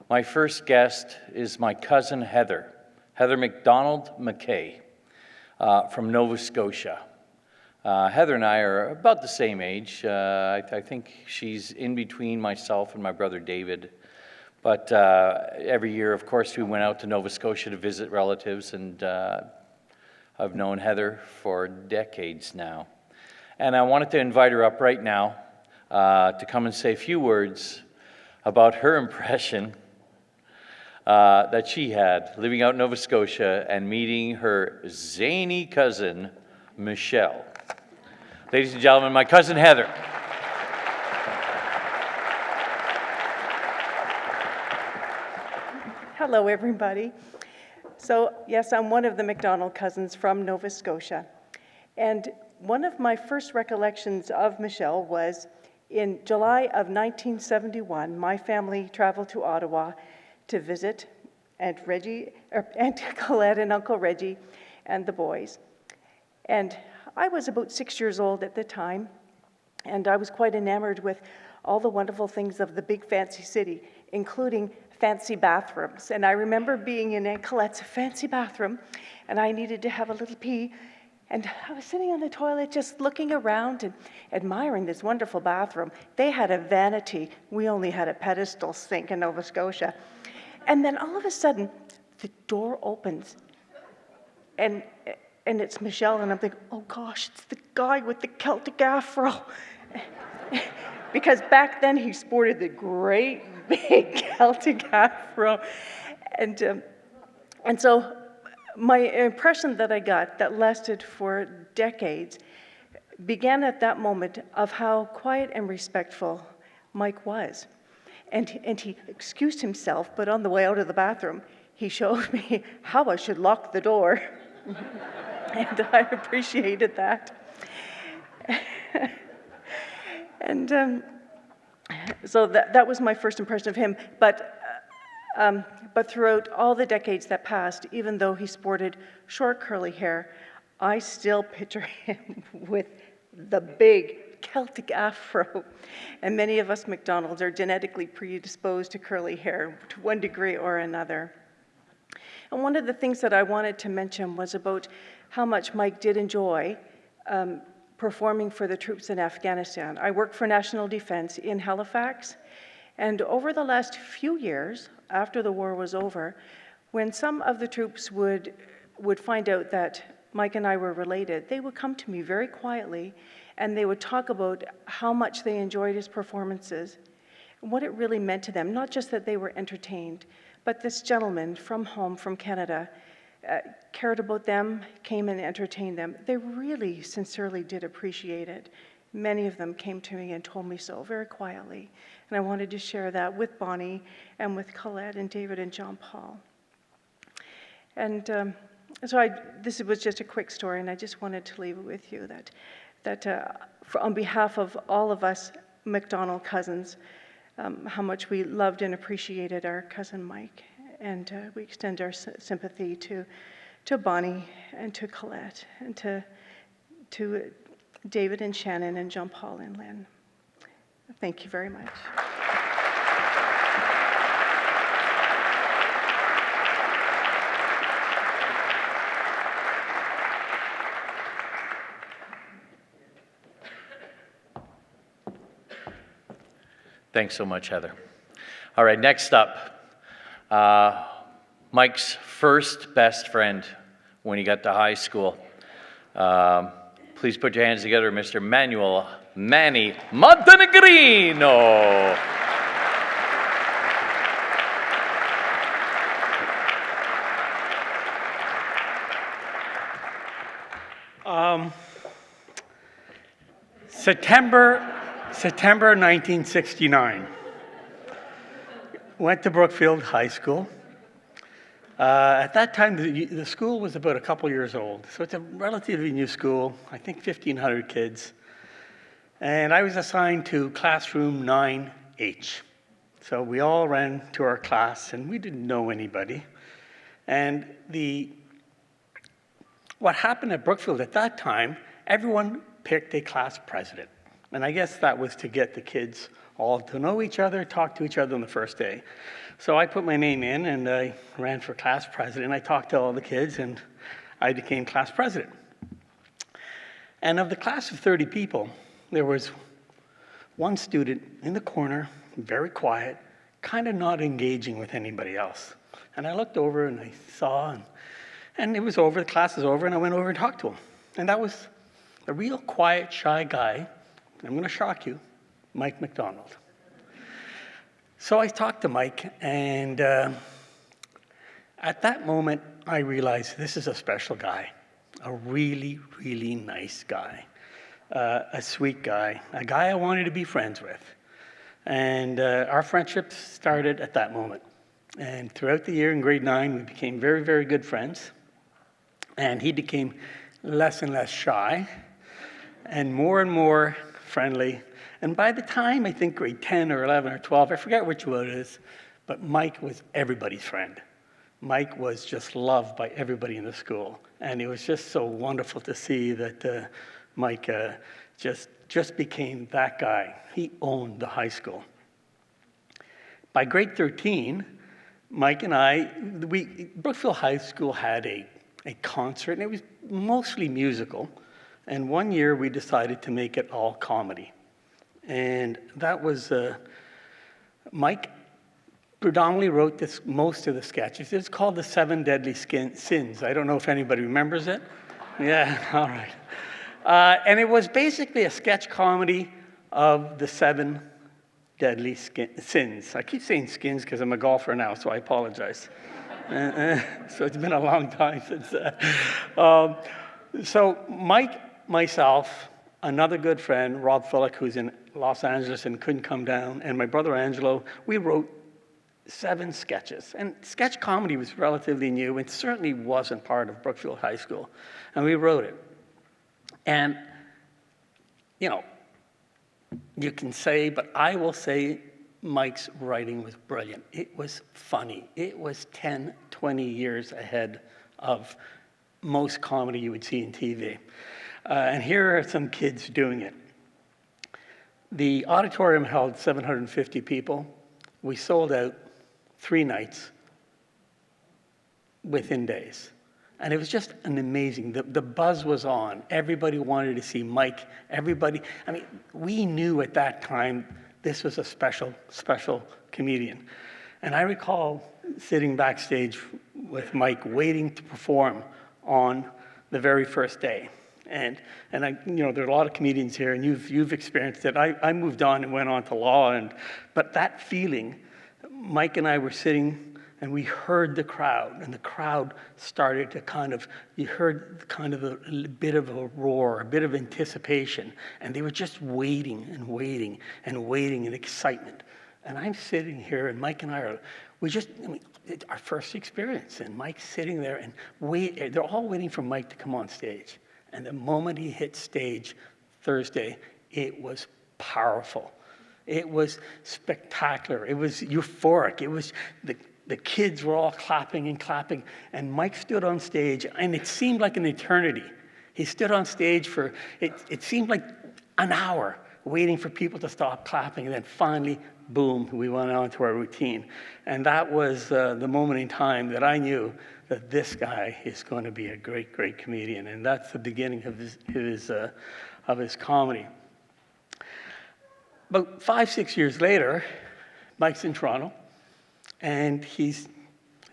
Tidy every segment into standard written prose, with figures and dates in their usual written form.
My first guest is my cousin Heather Macdonald McKay from Nova Scotia. Heather and I are about the same age. I think she's in between myself and my brother David. But every year, of course, we went out to Nova Scotia to visit relatives, and I've known Heather for decades now. And I wanted to invite her up right now to come and say a few words about her impression that she had living out in Nova Scotia and meeting her zany cousin, Michelle. Ladies and gentlemen, my cousin Heather. Hello, everybody. So, yes, I'm one of the Macdonald cousins from Nova Scotia. And one of my first recollections of Michelle was in July of 1971, my family traveled to Ottawa to visit Aunt Colette and Uncle Reggie and the boys. And I was about 6 years old at the time, and I was quite enamored with all the wonderful things of the big fancy city, including fancy bathrooms. And I remember being in Aunt Colette's fancy bathroom, and I needed to have a little pee. And I was sitting on the toilet just looking around and admiring this wonderful bathroom. They had a vanity. We only had a pedestal sink in Nova Scotia. And then all of a sudden, the door opens, and it's Michelle, and I'm thinking, oh gosh, it's the guy with the Celtic afro. Because back then he sported the great big Celtic afro. And so my impression that I got that lasted for decades began at that moment of how quiet and respectful Mike was. And he excused himself, but on the way out of the bathroom, he showed me how I should lock the door. And I appreciated that. And so that was my first impression of him. But throughout all the decades that passed, even though he sported short curly hair, I still picture him with the big Celtic afro. And many of us Macdonalds are genetically predisposed to curly hair to one degree or another. And one of the things that I wanted to mention was about how much Mike did enjoy performing for the troops in Afghanistan. I worked for National Defense in Halifax, and over the last few years, after the war was over, when some of the troops would find out that Mike and I were related, they would come to me very quietly, and they would talk about how much they enjoyed his performances, and what it really meant to them. Not just that they were entertained, but this gentleman from home, from Canada, cared about them, came and entertained them. They really sincerely did appreciate it. Many of them came to me and told me so very quietly. And I wanted to share that with Bonnie and with Colette and David and John Paul. And so this was just a quick story, and I just wanted to leave it with you that on behalf of all of us Macdonald cousins, how much we loved and appreciated our cousin Mike. And we extend our sympathy to Bonnie and to Colette and to David and Shannon and John Paul and Lynn. Thank you very much. Thanks so much, Heather. All right, next up, Mike's first best friend when he got to high school. Please put your hands together, Mr. Manny Montenegrino. September 1969. Went to Brookfield High School. At that time, the school was about a couple years old, so it's a relatively new school, I think 1,500 kids. And I was assigned to classroom 9H. So we all ran to our class, and we didn't know anybody. And what happened at Brookfield at that time, everyone picked a class president. And I guess that was to get the kids all to know each other, talk to each other on the first day. So I put my name in, and I ran for class president. I talked to all the kids, and I became class president. And of the class of 30 people, there was one student in the corner, very quiet, kind of not engaging with anybody else. And I looked over and I saw, and it was over, the class was over, and I went over and talked to him. And that was a real quiet, shy guy. I'm going to shock you, Mike Macdonald. So I talked to Mike, and at that moment, I realized this is a special guy, a really, really nice guy, a sweet guy, a guy I wanted to be friends with. And our friendship started at that moment. And throughout the year in grade 9, we became very, very good friends. And he became less and less shy and more friendly. And by the time, I think, grade 10 or 11 or 12, I forget which one it is, but Mike was everybody's friend. Mike was just loved by everybody in the school. And it was just so wonderful to see that Mike just became that guy. He owned the high school. By grade 13, Mike and I, Brookfield High School had a concert, and it was mostly musical. And one year we decided to make it all comedy. And that was, Mike predominantly wrote most of the sketches. It's called The 7 Deadly Sins. I don't know if anybody remembers it. Yeah, all right. And it was basically a sketch comedy of the 7 deadly sins. I keep saying skins because I'm a golfer now, so I apologize. So it's been a long time since that. So Mike, myself, another good friend, Rob Fillick, who's in Los Angeles and couldn't come down, and my brother Angelo, we wrote 7 sketches. And sketch comedy was relatively new. It certainly wasn't part of Brookfield High School. And we wrote it. And, you know, you can say, but I will say Mike's writing was brilliant. It was funny. It was 10, 20 years ahead of most comedy you would see in TV. And here are some kids doing it. The auditorium held 750 people. We sold out 3 nights within days. And it was just an amazing, the buzz was on. Everybody wanted to see Mike. Everybody, I mean, we knew at that time this was a special comedian. And I recall sitting backstage with Mike waiting to perform on the very first day. And I, you know, there are a lot of comedians here, and you've experienced it. I moved on and went on to law, but that feeling, Mike and I were sitting, and we heard the crowd, and the crowd started to you heard kind of a bit of a roar, a bit of anticipation, and they were just waiting and waiting and waiting in excitement. And I'm sitting here, and Mike and I it's our first experience, and Mike's sitting there, and they're all waiting for Mike to come on stage. And the moment he hit stage Thursday, it was powerful. It was spectacular. It was euphoric. It was the kids were all clapping and clapping, and Mike stood on stage, and it seemed like an eternity. He stood on stage for, it seemed like an hour, waiting for people to stop clapping, and then finally, boom, we went on to our routine. And that was the moment in time that I knew that this guy is going to be a great, great comedian, and that's the beginning of his comedy. About 5-6 years later, Mike's in Toronto, and he's,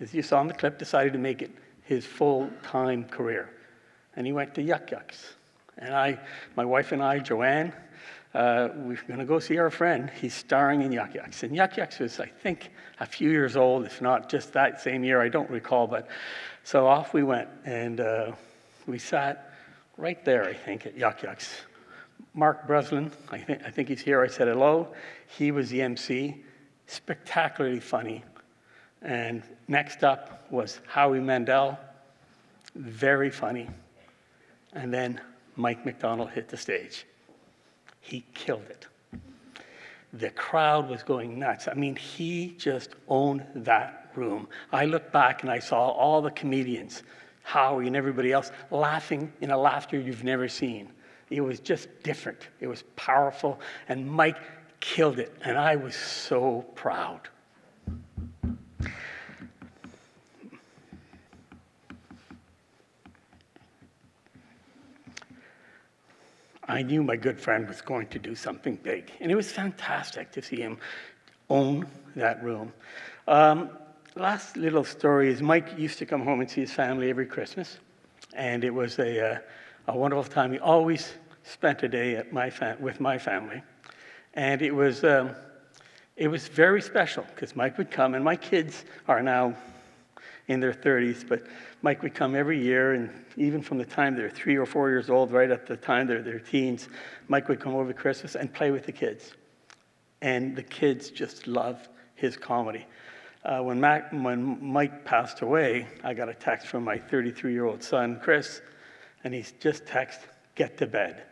as you saw in the clip, decided to make it his full-time career. And he went to Yuck Yucks. And my wife and I, Joanne, we're going to go see our friend. He's starring in Yuck Yucks. And Yuck Yucks was, I think, a few years old, if not just that same year. I don't recall. But so off we went, and we sat right there, I think, at Yuck Yucks. Mark Breslin, I think he's here. I said hello. He was the MC, spectacularly funny. And next up was Howie Mandel, very funny. And then Mike Macdonald hit the stage. He killed it. The crowd was going nuts. I mean, he just owned that room. I looked back and I saw all the comedians, Howie and everybody else, laughing in a laughter you've never seen. It was just different. It was powerful. And Mike killed it, and I was so proud. I knew my good friend was going to do something big, and it was fantastic to see him own that room. Last little story is Mike used to come home and see his family every Christmas, and it was a wonderful time. He always spent a day at with my family, and it was very special because Mike would come, and my kids are now in their 30s, but Mike would come every year, and even from the time they're 3 or 4 years old, right at the time they're teens, Mike would come over Christmas and play with the kids. And the kids just loved his comedy. When Mike passed away, I got a text from my 33-year-old son, Chris, and he's just texted, "Get to bed."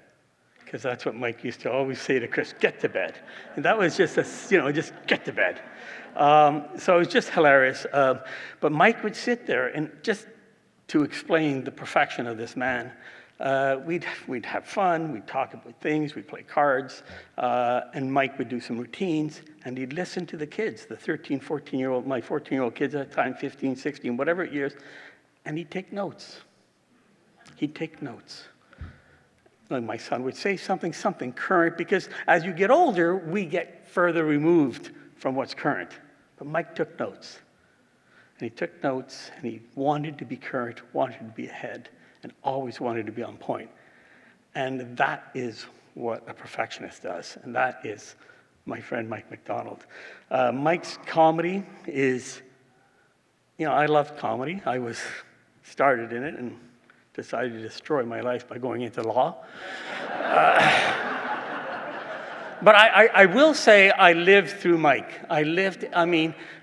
Because that's what Mike used to always say to Chris, "Get to bed." And that was just just get to bed. So it was just hilarious. But Mike would sit there, and just to explain the perfection of this man, we'd have fun, we'd talk about things, we'd play cards, and Mike would do some routines, and he'd listen to the kids, the 13, 14-year-old, my 14-year-old kids at the time, 15, 16, whatever years, and he'd take notes. He'd take notes. Like my son would say something current, because as you get older, we get further removed from what's current. But Mike took notes. And he took notes, and he wanted to be current, wanted to be ahead, and always wanted to be on point. And that is what a perfectionist does. And that is my friend Mike Macdonald. Mike's comedy is, I loved comedy. I was started in it and decided to destroy my life by going into law. But I will say I lived through Mike.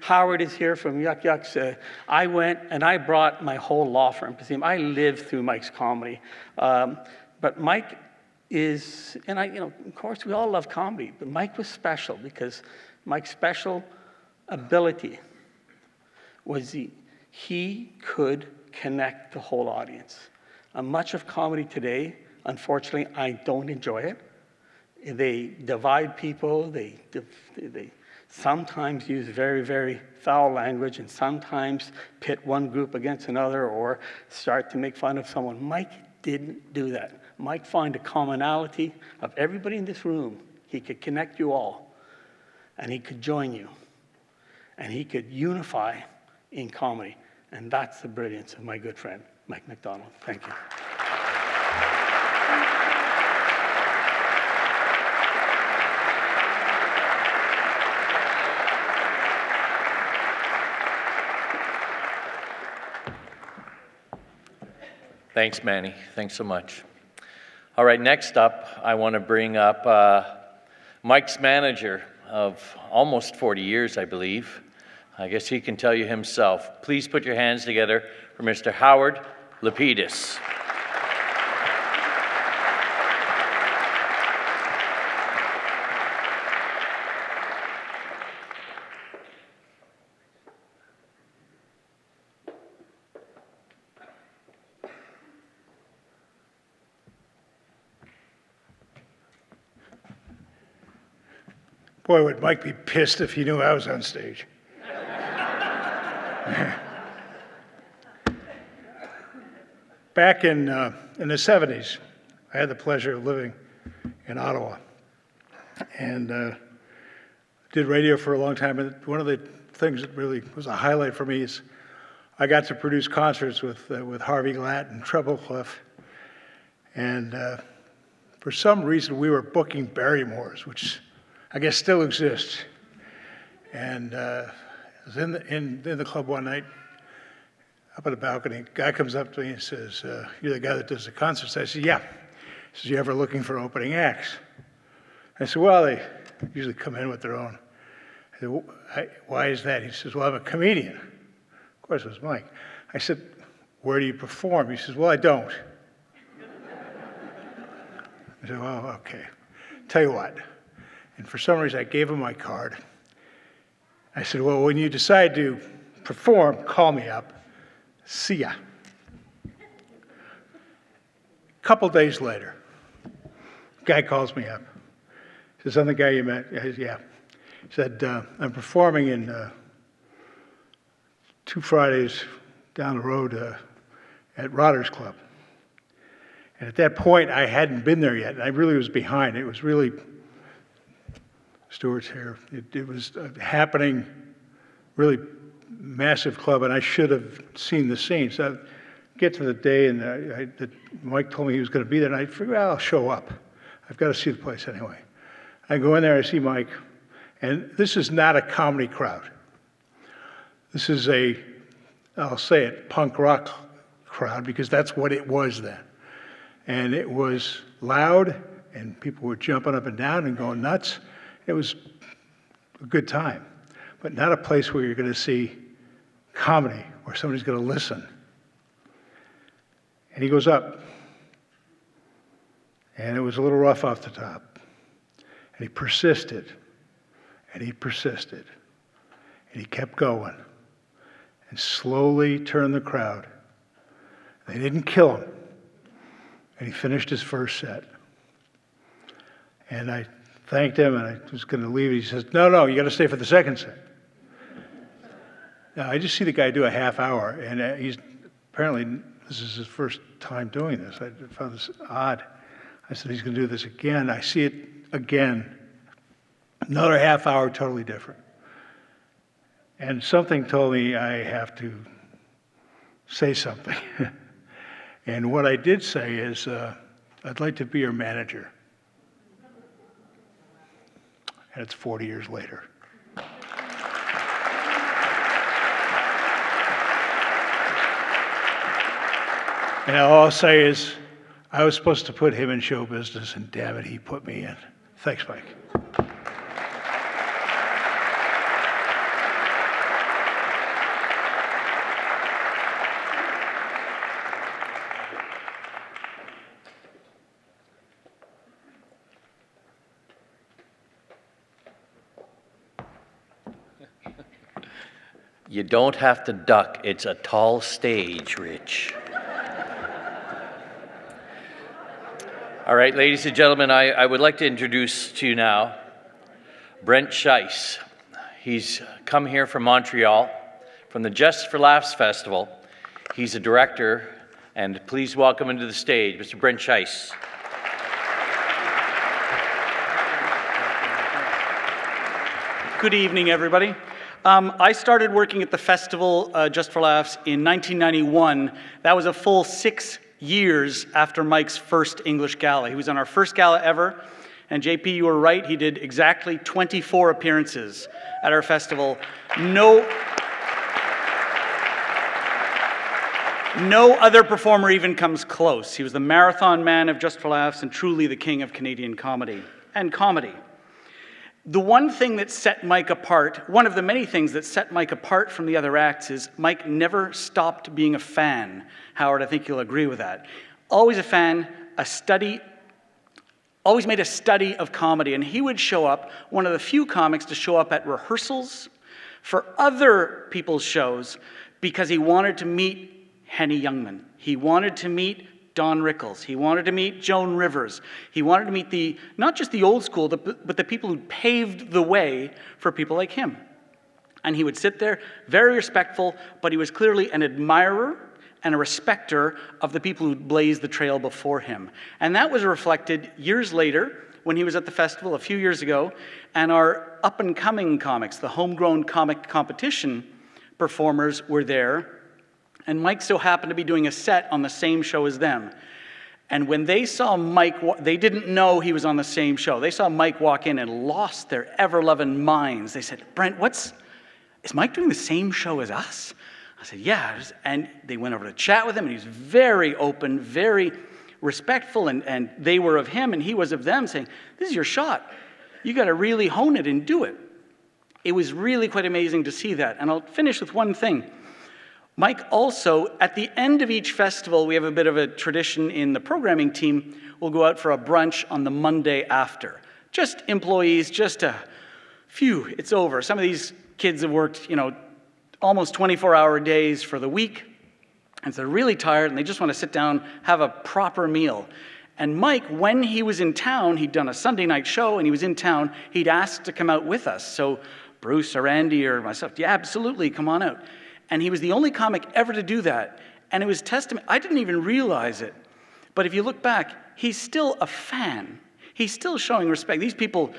Howard is here from Yuck Yucks. I went and I brought my whole law firm to see him. I lived through Mike's comedy. But Mike is, and of course we all love comedy, but Mike was special because Mike's special ability was he could connect the whole audience. Much of comedy today, unfortunately, I don't enjoy it. They divide people. They sometimes use very, very foul language, and sometimes pit one group against another or start to make fun of someone. Mike didn't do that. Mike found a commonality of everybody in this room. He could connect you all, and he could join you, and he could unify in comedy. And that's the brilliance of my good friend, Mike Macdonald. Thank you. Thanks, Manny. Thanks so much. All right, next up, I want to bring up Mike's manager of almost 40 years, I believe. I guess he can tell you himself. Please put your hands together for Mr. Howard Lapidus. Boy, would Mike be pissed if he knew I was on stage. Back in the 70s, I had the pleasure of living in Ottawa and did radio for a long time. And one of the things that really was a highlight for me is I got to produce concerts with Harvey Glatt and Treble Clef. And for some reason, we were booking Barrymore's, which I guess still exists. And I was in the club one night, up on the balcony. A guy comes up to me and says, "You're the guy that does the concerts?" I said, "Yeah." He says, "You ever looking for opening acts?" I said, "Well, they usually come in with their own." I said, "Why is that?" He says, "Well, I'm a comedian." Of course, it was Mike. I said, "Where do you perform?" He says, "Well, I don't." I said, "Well, okay. Tell you what." And for some reason, I gave him my card. I said, "Well, when you decide to perform, call me up. See ya." A couple days later, guy calls me up. He Says, I'm the guy you met. I said, yeah. He said, I'm performing in 2 Fridays down the road at Rodder's Club. And at that point, I hadn't been there yet, and I really was behind. It was really, Stuart's here, it was happening, really massive club, and I should have seen the scene. So I get to the day, and Mike told me he was going to be there, and I figured, well, I'll show up. I've got to see the place anyway. I go in there, I see Mike, and this is not a comedy crowd. This is I'll say it, punk rock crowd, because that's what it was then. And it was loud, and people were jumping up and down and going nuts. It was a good time, but not a place where you're going to see comedy, where somebody's going to listen. And he goes up, and it was a little rough off the top. And he persisted, and he persisted, and he kept going, and slowly turned the crowd. They didn't kill him. And he finished his first set. And I thanked him, and I was going to leave. He says, no, you got to stay for the second set. Now, I just see the guy do a half hour, and apparently this is his first time doing this. I found this odd. I said, he's going to do this again. I see it again. Another half hour, totally different. And something told me I have to say something. And what I did say is, I'd like to be your manager. And it's 40 years later. And all I'll say is, I was supposed to put him in show business, and damn it, he put me in. Thanks, Mike. You don't have to duck. It's a tall stage, Rich. All right, ladies and gentlemen, I would like to introduce to you now Brent Scheiss. He's come here from Montreal, from the Just for Laughs Festival. He's a director, and please welcome him to the stage, Mr. Brent Scheiss. Good evening, everybody. I started working at the festival, Just for Laughs, in 1991. That was a full 6 years after Mike's first English gala. He was on our first gala ever, and JP, you were right, he did exactly 24 appearances at our festival. No other performer even comes close. He was the marathon man of Just for Laughs and truly the king of Canadian comedy and comedy. The one thing that set Mike apart, one of the many things that set Mike apart from the other acts is Mike never stopped being a fan. Howard, I think you'll agree with that. Always a fan, always made a study of comedy, and he would show up, one of the few comics to show up at rehearsals for other people's shows because he wanted to meet Henny Youngman. He wanted to meet Don Rickles. He wanted to meet Joan Rivers. He wanted to meet not just the old school, but the people who paved the way for people like him. And he would sit there, very respectful, but he was clearly an admirer and a respecter of the people who blazed the trail before him. And that was reflected years later when he was at the festival a few years ago, and our up-and-coming comics, the homegrown comic competition performers were there. And Mike so happened to be doing a set on the same show as them. And when they saw Mike, they didn't know he was on the same show. They saw Mike walk in and lost their ever-loving minds. They said, Brent, is Mike doing the same show as us? I said, yeah. And they went over to chat with him, and he was very open, very respectful, and they were of him, and he was of them, saying, this is your shot. You got to really hone it and do it. It was really quite amazing to see that. And I'll finish with one thing. Mike also, at the end of each festival, we have a bit of a tradition in the programming team. We'll go out for a brunch on the Monday after. Just employees, it's over. Some of these kids have worked, almost 24-hour days for the week, and so they're really tired, and they just want to sit down, have a proper meal. And Mike, when he was in town, he'd done a Sunday night show and he was in town, he'd asked to come out with us. So Bruce or Andy or myself, yeah, absolutely, come on out. And he was the only comic ever to do that. And it was testament, I didn't even realize it. But if you look back, he's still a fan. He's still showing respect. These people,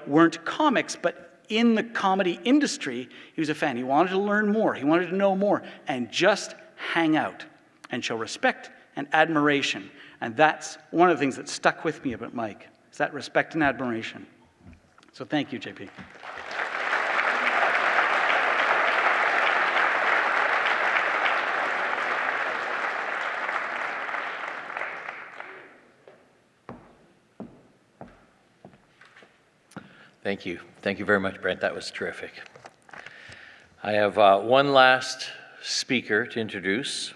weren't comics, but in the comedy industry, he was a fan. He wanted to learn more. He wanted to know more and just hang out and show respect and admiration. And that's one of the things that stuck with me about Mike, is that respect and admiration. So thank you, JP. Thank you. Thank you very much, Brent. That was terrific. I have one last speaker to introduce.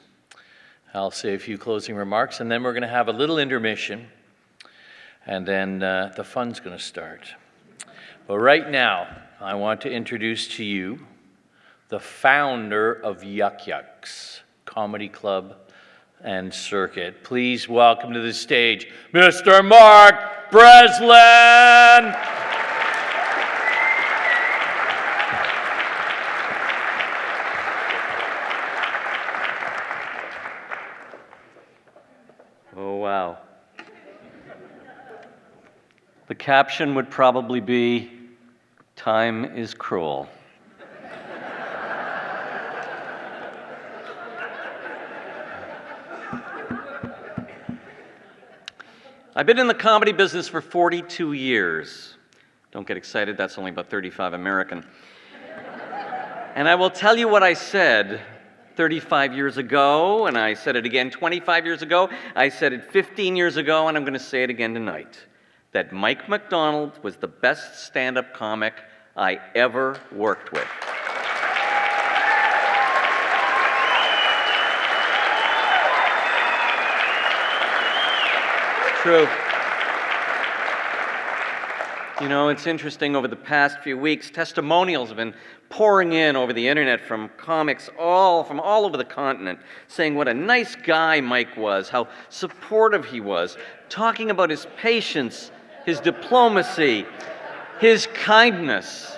I'll say a few closing remarks, and then we're going to have a little intermission, and then the fun's going to start. But right now, I want to introduce to you the founder of Yuck Yucks Comedy Club and Circuit. Please welcome to the stage, Mr. Mark Breslin! Oh, wow. The caption would probably be, "Time is cruel." I've been in the comedy business for 42 years. Don't get excited, that's only about 35 American. And I will tell you what I said 35 years ago, and I said it again 25 years ago, I said it 15 years ago, and I'm going to say it again tonight, that Mike Macdonald was the best stand-up comic I ever worked with. It's true. You know, it's interesting, over the past few weeks, testimonials have been pouring in over the internet from comics from all over the continent, saying what a nice guy Mike was, how supportive he was, talking about his patience, his diplomacy, his kindness.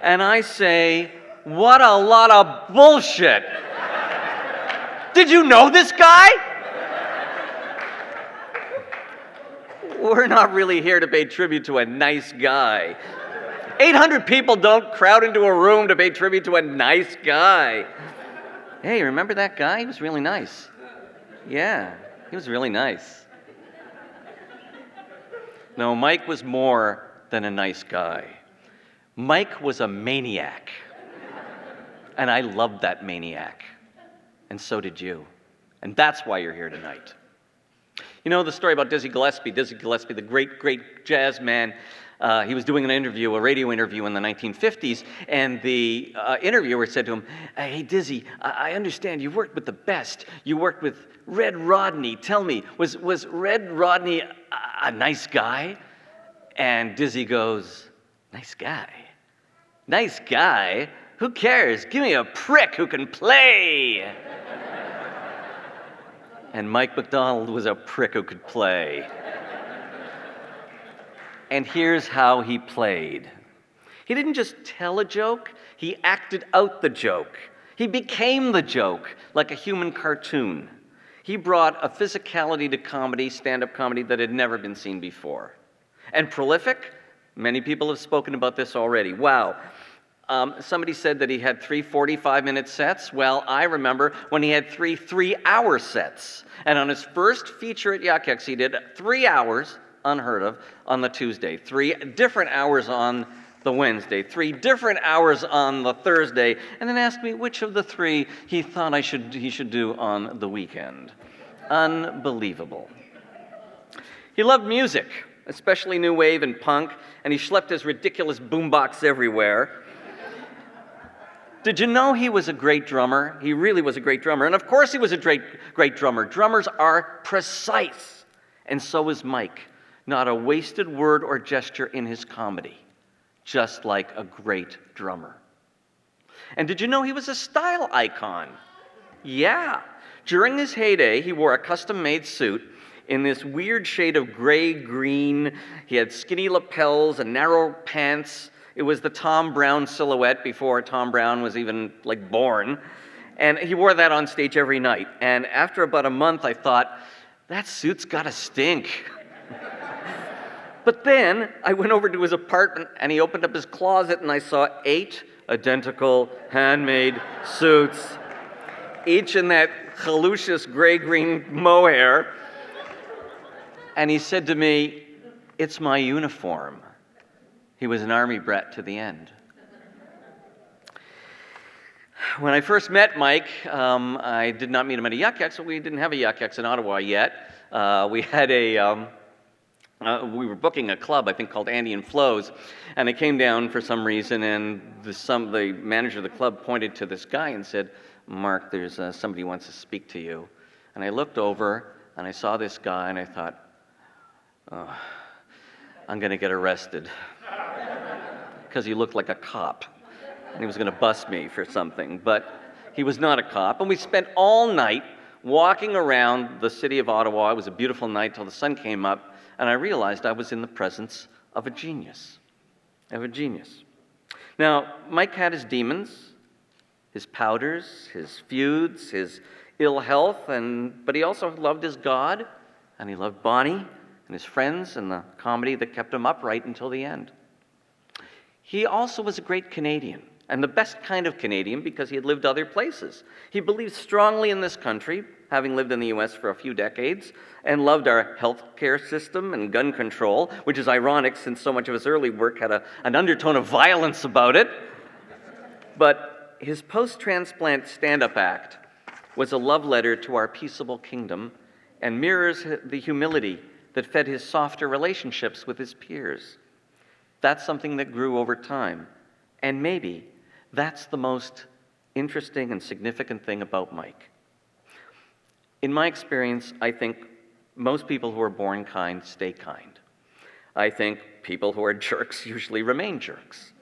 And I say, what a lot of bullshit. Did you know this guy? We're not really here to pay tribute to a nice guy. 800 people don't crowd into a room to pay tribute to a nice guy. Hey, remember that guy? He was really nice. Yeah, he was really nice. No, Mike was more than a nice guy. Mike was a maniac. And I loved that maniac. And so did you. And that's why you're here tonight. You know the story about Dizzy Gillespie. Dizzy Gillespie, the great, great jazz man. He was doing an interview, a radio interview in the 1950s, and the interviewer said to him, "Hey, Dizzy, I understand you worked with the best. You worked with Red Rodney. Tell me, was Red Rodney a nice guy?" And Dizzy goes, "Nice guy? Nice guy? Who cares? Give me a prick who can play." And Mike Macdonald was a prick who could play. And here's how he played. He didn't just tell a joke, he acted out the joke. He became the joke, like a human cartoon. He brought a physicality to comedy, stand-up comedy, that had never been seen before. And prolific? Many people have spoken about this already. Wow. Somebody said that he had 3 45-minute sets. Well, I remember when he had 3 3-hour sets. And on his first feature at Yuck Yucks, he did 3 hours, unheard of, on the Tuesday, 3 different hours on the Wednesday, 3 different hours on the Thursday, and then asked me which of the 3 he thought he should do on the weekend. Unbelievable. He loved music, especially new wave and punk, and he schlepped his ridiculous boombox everywhere. Did you know he was a great drummer? He really was a great drummer. And of course he was a great drummer. Drummers are precise. And so is Mike. Not a wasted word or gesture in his comedy. Just like a great drummer. And did you know he was a style icon? Yeah. During his heyday, he wore a custom-made suit. in this weird shade of gray-green. He had skinny lapels and narrow pants. It was the Tom Brown silhouette before Tom Brown was even, like, born. And he wore that on stage every night. And after about a month, I thought, that suit's gotta stink. But then I went over to his apartment and he opened up his closet and I saw 8 identical handmade suits, each in that hellacious gray-green mohair. And he said to me, "It's my uniform." He was an Army brat to the end. When I first met Mike, I did not meet him at a Yuck Yucks, so we didn't have a Yuck Yucks in Ottawa yet. We had we were booking a club, I think, called Andy and Flo's, and I came down for some reason, and the manager of the club pointed to this guy and said, "Mark, there's somebody who wants to speak to you." And I looked over, and I saw this guy, and I thought, oh, I'm going to get arrested, because he looked like a cop, and he was going to bust me for something, but he was not a cop, and we spent all night walking around the city of Ottawa. It was a beautiful night till the sun came up, and I realized I was in the presence of a genius. Now, Mike had his demons, his powders, his feuds, his ill health, but he also loved his God, and he loved Bonnie and his friends and the comedy that kept him upright until the end. He also was a great Canadian, and the best kind of Canadian because he had lived other places. He believed strongly in this country, having lived in the U.S. for a few decades, and loved our healthcare system and gun control, which is ironic since so much of his early work had an undertone of violence about it. But his post-transplant stand-up act was a love letter to our peaceable kingdom and mirrors the humility that fed his softer relationships with his peers. That's something that grew over time. And maybe that's the most interesting and significant thing about Mike. In my experience, I think most people who are born kind stay kind. I think people who are jerks usually remain jerks.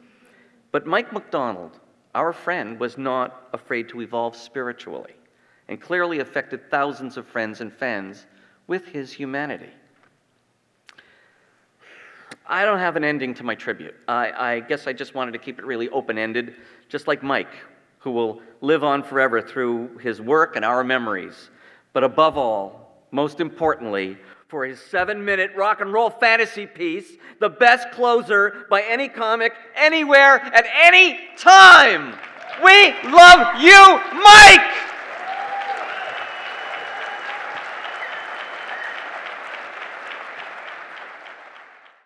But Mike Macdonald, our friend, was not afraid to evolve spiritually and clearly affected thousands of friends and fans with his humanity. I don't have an ending to my tribute. I guess I just wanted to keep it really open-ended, just like Mike, who will live on forever through his work and our memories. But above all, most importantly, for his 7-minute rock and roll fantasy piece, the best closer by any comic, anywhere, at any time. We love you, Mike!